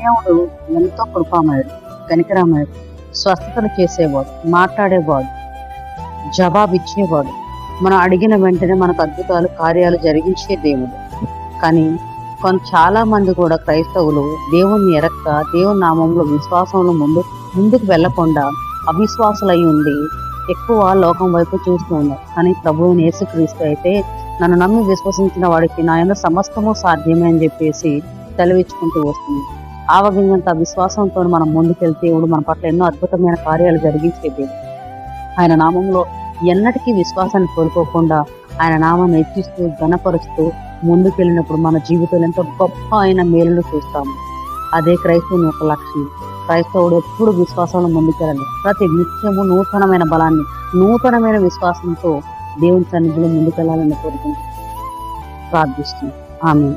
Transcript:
దేవుడు ఎంతో కృపామయుడు, కనికరమయుడు, స్వస్థతలు చేసేవాడు, మాట్లాడేవాడు, జవాబిచ్చేవాడు. మనం అడిగిన వెంటనే మనకు అద్భుతాలు కార్యాలు జరిగించే దేవుడు. కానీ చాలా మంది కూడా క్రైస్తవులు దేవుణ్ణి ఎరక్క దేవుని నామంలో విశ్వాసంలో ముందుకు వెళ్లకుండా అవిశ్వాసులై ఉండి ఎక్కువ లోకం వైపు చూస్తూ ఉన్నారు. కానీ ప్రభువుని యేసుక్రీస్తు అయితే నన్ను నమ్మి విశ్వసించిన వాడికి నా యందు సమస్తము సాధ్యమే అని చెప్పేసి తెలవించుకుంటూ వస్తుంది. ఆవగింజంత విశ్వాసంతో మనం ముందుకెళ్తే దేవుడు మన పట్ల ఎన్నో అద్భుతమైన కార్యాలు జరిగించే దేవుడు. ఆయన నామంలో ఎన్నటికీ విశ్వాసాన్ని కోల్పోకుండా ఆయన నామాన్ని హెచ్చిస్తూ ఘనపరుస్తూ ముందుకెళ్ళినప్పుడు మన జీవితంలో ఎంతో గొప్ప అయిన మేలును చూస్తాము. అదే క్రైస్తవుని యొక్క లక్ష్యం. క్రైస్తవుడు ఎప్పుడు విశ్వాసంలో ముందుకెళ్ళాలి. ప్రతి నిత్యము నూతనమైన బలాన్ని, నూతనమైన విశ్వాసంతో దేవుని సన్నిధిలో ముందుకెళ్లాలని కోరుకుంటూ ప్రార్థిస్తుంది. ఆమేన్.